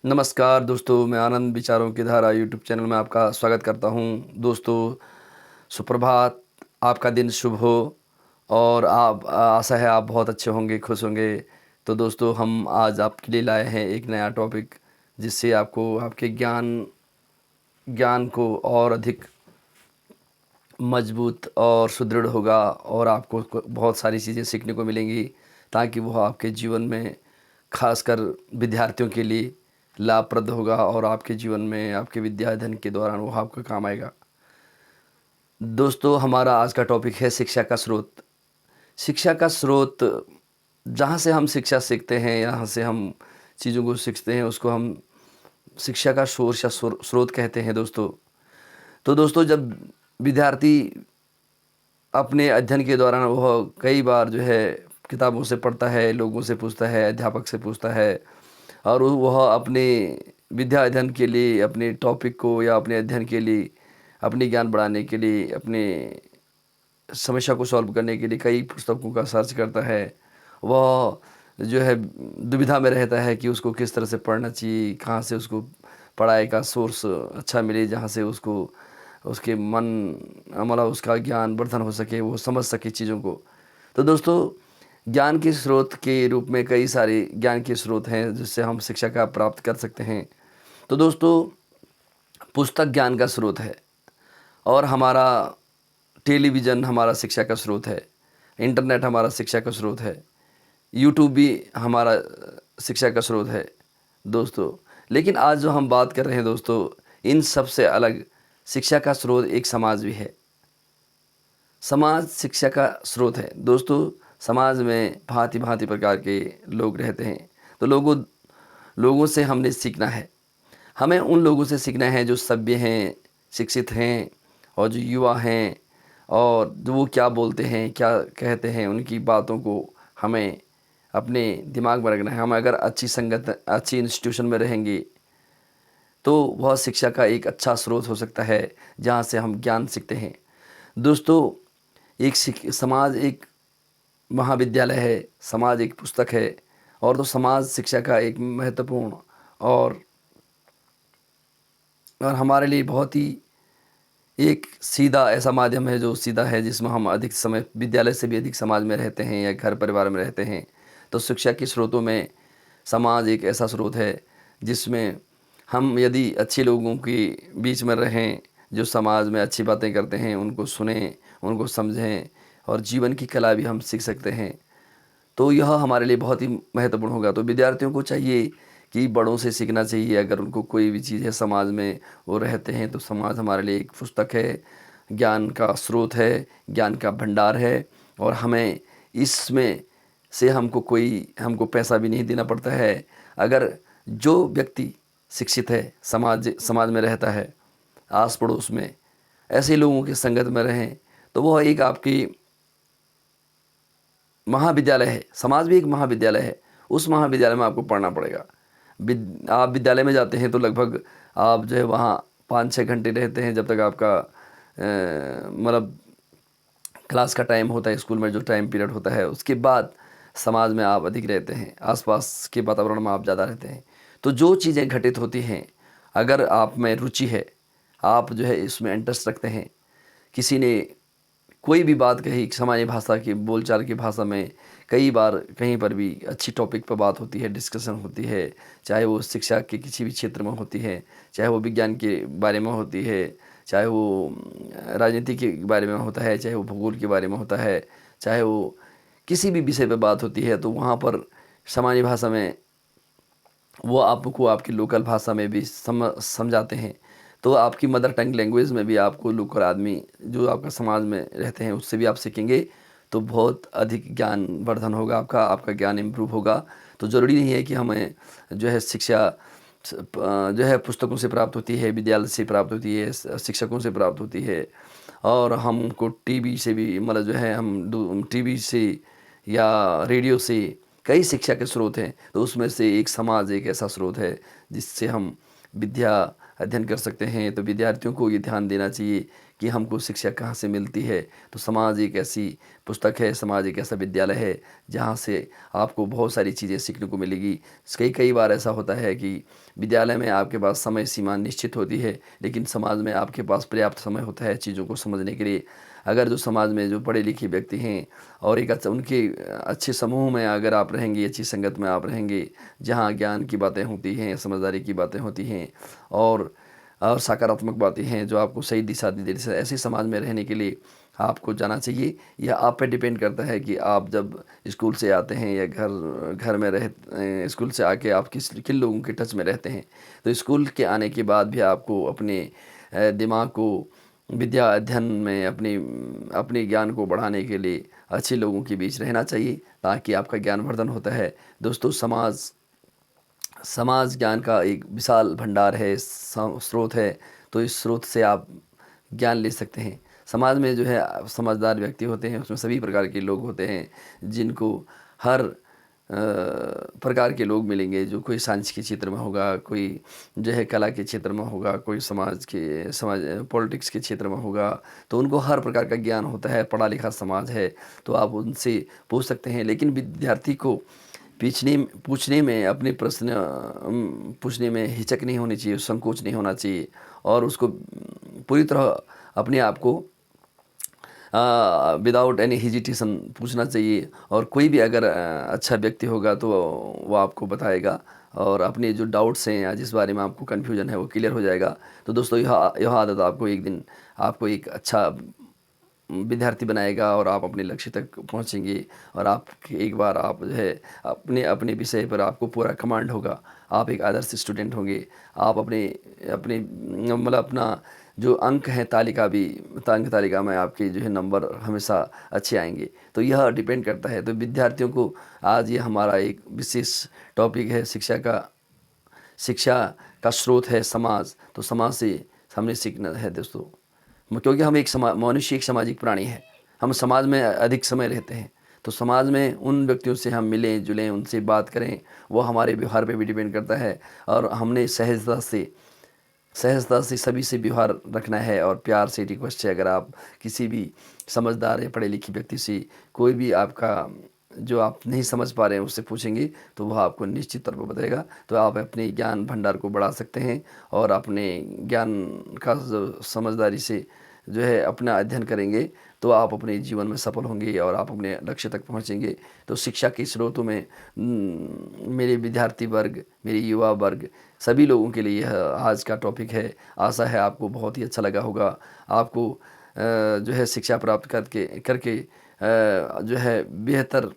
नमस्कार दोस्तों, मैं आनंद विचारों की धारा यूट्यूब चैनल में आपका स्वागत करता हूँ। दोस्तों, सुप्रभात, आपका दिन शुभ हो और आशा है आप बहुत अच्छे होंगे, खुश होंगे। तो दोस्तों, हम आज आपके लिए लाए हैं एक नया टॉपिक, जिससे आपको आपके ज्ञान ज्ञान को और अधिक मजबूत और सुदृढ़ होगा और आपको बहुत सारी चीज़ें सीखने को मिलेंगी, ताकि वह आपके जीवन में खासकर विद्यार्थियों के लिए लाभप्रद होगा और आपके जीवन में आपके विद्या अध्ययन के दौरान वो आपका काम आएगा। दोस्तों, हमारा आज का टॉपिक है शिक्षा का स्रोत। शिक्षा का स्रोत, जहाँ से हम शिक्षा सीखते हैं, यहाँ से हम चीज़ों को सीखते हैं, उसको हम शिक्षा का सोर्स या स्रोत कहते हैं दोस्तों। तो दोस्तों, जब विद्यार्थी अपने अध्ययन के दौरान वह कई बार जो है किताबों से पढ़ता है, लोगों से पूछता है, अध्यापक से पूछता है और वह अपने विद्या अध्ययन के लिए, अपने टॉपिक को या अपने अध्ययन के लिए, अपने ज्ञान बढ़ाने के लिए, अपने समस्या को सॉल्व करने के लिए कई पुस्तकों का सर्च करता है। वह जो है दुविधा में रहता है कि उसको किस तरह से पढ़ना चाहिए, कहाँ से उसको पढ़ाई का सोर्स अच्छा मिले, जहाँ से उसको उसके मन मतलब उसका ज्ञान वर्धन हो सके, वो समझ सके चीज़ों को। तो दोस्तों, ज्ञान के स्रोत के रूप में कई सारे ज्ञान के स्रोत हैं जिससे हम शिक्षा का प्राप्त कर सकते हैं। तो दोस्तों, पुस्तक ज्ञान का स्रोत है और हमारा टेलीविज़न हमारा शिक्षा का स्रोत है, इंटरनेट हमारा शिक्षा का स्रोत है, यूट्यूब भी हमारा शिक्षा का स्रोत है दोस्तों। लेकिन आज जो हम बात कर रहे हैं दोस्तों, इन सब से अलग शिक्षा का स्रोत एक समाज भी है। समाज शिक्षा का स्रोत है दोस्तों। समाज में भांति भांति प्रकार के लोग रहते हैं, तो लोगों से हमने सीखना है। हमें उन लोगों से सीखना है जो सभ्य हैं, शिक्षित हैं और जो युवा हैं, और जो वो क्या बोलते हैं, क्या कहते हैं, उनकी बातों को हमें अपने दिमाग में रखना है। हम अगर अच्छी इंस्टीट्यूशन में रहेंगे तो वह शिक्षा का एक अच्छा स्रोत हो सकता है, जहाँ से हम ज्ञान सीखते हैं दोस्तों। समाज एक महाविद्यालय है, समाज एक पुस्तक है, और तो समाज शिक्षा का एक महत्वपूर्ण और हमारे लिए बहुत ही एक सीधा ऐसा माध्यम है जो सीधा है, जिसमें हम अधिक समय विद्यालय से भी अधिक समाज में रहते हैं या घर परिवार में रहते हैं। तो शिक्षा के स्रोतों में समाज एक ऐसा स्रोत है जिसमें हम यदि अच्छे लोगों के बीच में रहें, जो समाज में अच्छी बातें करते हैं, उनको सुनें, उनको समझें और जीवन की कला भी हम सीख सकते हैं। तो यह हमारे लिए बहुत ही महत्वपूर्ण होगा। तो विद्यार्थियों को चाहिए कि बड़ों से सीखना चाहिए। अगर उनको कोई भी चीज़ है समाज में, वो रहते हैं, तो समाज हमारे लिए एक पुस्तक है, ज्ञान का स्रोत है, ज्ञान का भंडार है। और हमें इसमें से हमको पैसा भी नहीं देना पड़ता है। अगर जो व्यक्ति शिक्षित है, समाज समाज में रहता है, आस पड़ोस में ऐसे लोगों की संगत में रहें, तो वह एक आपकी महाविद्यालय है। समाज भी एक महाविद्यालय है। उस महाविद्यालय में आपको पढ़ना पड़ेगा। आप विद्यालय में जाते हैं तो लगभग आप जो है वहाँ 5-6 घंटे रहते हैं, जब तक आपका मतलब क्लास का टाइम होता है, स्कूल में जो टाइम पीरियड होता है। उसके बाद समाज में आप अधिक रहते हैं, आसपास के वातावरण में आप ज़्यादा रहते हैं। तो जो चीज़ें घटित होती हैं, अगर आप में रुचि है, आप जो है इसमें इंटरेस्ट रखते हैं, किसी ने कोई भी बात कही सामान्य भाषा की, बोलचाल की भाषा में, कई बार कहीं पर भी अच्छी टॉपिक पर बात होती है, डिस्कशन होती है, चाहे वो शिक्षा के किसी भी क्षेत्र में होती है, चाहे वो विज्ञान के बारे में होती है, चाहे वो राजनीति के बारे में होता है, चाहे वो भूगोल के बारे में होता है, चाहे वो किसी भी विषय पर बात होती है, तो वहाँ पर सामान्य भाषा में वो आपको आपकी लोकल भाषा में भी समझाते हैं। तो आपकी मदर टंग लैंग्वेज में भी आपको लोकल आदमी जो आपका समाज में रहते हैं उससे भी आप सीखेंगे, तो बहुत अधिक ज्ञान वर्धन होगा, आपका ज्ञान इम्प्रूव होगा। तो ज़रूरी नहीं है कि हमें जो है शिक्षा जो है पुस्तकों से प्राप्त होती है, विद्यालय से प्राप्त होती है, शिक्षकों से प्राप्त होती है, और हमको टीवी से भी, मतलब जो है हम टीवी से या रेडियो से कई शिक्षा के स्रोत हैं। तो उसमें से एक समाज एक ऐसा स्रोत है जिससे हम विद्या अध्ययन कर सकते हैं। तो विद्यार्थियों को ये ध्यान देना चाहिए कि हमको शिक्षा कहाँ से मिलती है, तो समाज एक ऐसी पुस्तक है, समाज एक ऐसा विद्यालय है जहाँ से आपको बहुत सारी चीज़ें सीखने को मिलेगी। कई कई बार ऐसा होता है कि विद्यालय में आपके पास समय सीमा निश्चित होती है, लेकिन समाज में आपके पास पर्याप्त समय होता है चीज़ों को समझने के लिए। अगर जो समाज में जो पढ़े लिखे व्यक्ति हैं और एक अच्छा उनके अच्छे समूह में अगर आप रहेंगे, अच्छी संगत में आप रहेंगे, जहाँ ज्ञान की बातें होती हैं, समझदारी की बातें होती हैं और सकारात्मक बातें हैं जो आपको सही दिशा दे देती है, ऐसे समाज में रहने के लिए आपको जाना चाहिए। यह आप पे डिपेंड करता है कि आप जब स्कूल से आते हैं या घर घर में स्कूल से आके आप किन लोगों के टच में रहते हैं। तो स्कूल के आने के बाद भी आपको अपने दिमाग को विद्या अध्ययन में अपने ज्ञान को बढ़ाने के लिए अच्छे लोगों के बीच रहना चाहिए, ताकि आपका ज्ञानवर्धन होता है। दोस्तों, समाज ज्ञान का एक विशाल भंडार है, स्रोत है। तो इस स्रोत से आप ज्ञान ले सकते हैं। समाज में जो है समझदार व्यक्ति होते हैं, उसमें सभी प्रकार के लोग होते हैं जिनको हर प्रकार के लोग मिलेंगे। जो कोई साइंस के क्षेत्र में होगा, कोई जो है कला के क्षेत्र में होगा, कोई समाज पॉलिटिक्स के क्षेत्र में होगा। तो उनको हर प्रकार का ज्ञान होता है, पढ़ा लिखा समाज है, तो आप उनसे पूछ सकते हैं। लेकिन विद्यार्थी को पूछने में अपने प्रश्न पूछने में हिचक नहीं होनी चाहिए, संकोच नहीं होना चाहिए और उसको पूरी तरह अपने आप को विदाउट एनी हेजिटेशन पूछना चाहिए। और कोई भी अगर अच्छा व्यक्ति होगा तो वो आपको बताएगा और अपने जो डाउट्स हैं या जिस बारे में आपको कन्फ्यूजन है वो क्लियर हो जाएगा। तो दोस्तों, यह आदत आपको एक दिन आपको एक अच्छा विद्यार्थी बनाएगा और आप अपने लक्ष्य तक पहुंचेंगे। और आप एक बार आप जो है अपने अपने विषय पर आपको पूरा कमांड होगा, आप एक आदर्श स्टूडेंट होंगे। आप अपने अपने मतलब अपना जो अंक हैं अंक तालिका में आपके जो है नंबर हमेशा अच्छे आएंगे। तो यह डिपेंड करता है। तो विद्यार्थियों को आज ये हमारा एक विशेष टॉपिक है, शिक्षा का स्रोत है समाज। तो समाज से हमने सीखना है दोस्तों, क्योंकि हम मनुष्य एक सामाजिक प्राणी है। हम समाज में अधिक समय रहते हैं। तो समाज में उन व्यक्तियों से हम मिलें जुलें, उनसे बात करें, वो हमारे व्यवहार पे भी डिपेंड करता है। और हमने सहजता से सभी से व्यवहार रखना है और प्यार से रिक्वेस्ट है। अगर आप किसी भी समझदार या पढ़े लिखे व्यक्ति से कोई भी आपका जो आप नहीं समझ पा रहे हैं उससे पूछेंगे तो वह आपको निश्चित तौर पर बताएगा। तो आप अपने ज्ञान भंडार को बढ़ा सकते हैं और अपने ज्ञान का समझदारी से जो है अपना अध्ययन करेंगे तो आप अपने जीवन में सफल होंगे और आप अपने लक्ष्य तक पहुंचेंगे। तो शिक्षा के स्रोतों में मेरे विद्यार्थी वर्ग, मेरे युवा वर्ग, सभी लोगों के लिए यह आज का टॉपिक है। आशा है आपको बहुत ही अच्छा लगा होगा। आपको जो है शिक्षा प्राप्त करके जो है बेहतर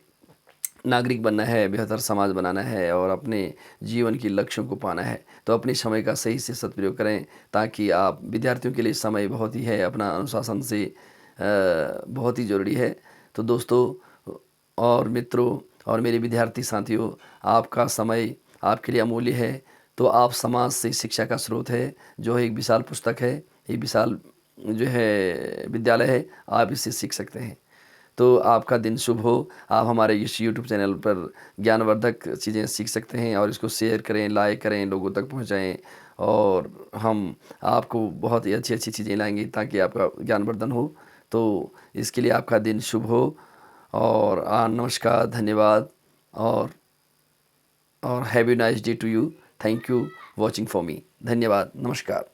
नागरिक बनना है, बेहतर समाज बनाना है और अपने जीवन के लक्ष्यों को पाना है। तो अपने समय का सही से सदुपयोग करें, ताकि आप विद्यार्थियों के लिए समय बहुत ही है, अपना अनुशासन से बहुत ही ज़रूरी है। तो दोस्तों और मित्रों और मेरे विद्यार्थी साथियों, आपका समय आपके लिए अमूल्य है। तो आप समाज से शिक्षा का स्रोत है, जो है एक विशाल पुस्तक है, एक विशाल जो है विद्यालय है। आप इससे सीख सकते हैं। तो आपका दिन शुभ हो। आप हमारे इस यूट्यूब चैनल पर ज्ञानवर्धक चीज़ें सीख सकते हैं और इसको शेयर करें, लाइक करें, लोगों तक पहुंचाएं और हम आपको बहुत ही अच्छी अच्छी चीज़ें लाएंगे ताकि आपका ज्ञानवर्धन हो। तो इसके लिए आपका दिन शुभ हो और नमस्कार, धन्यवाद और have a nice day to you. Thank you watching for me. धन्यवाद, नमस्कार।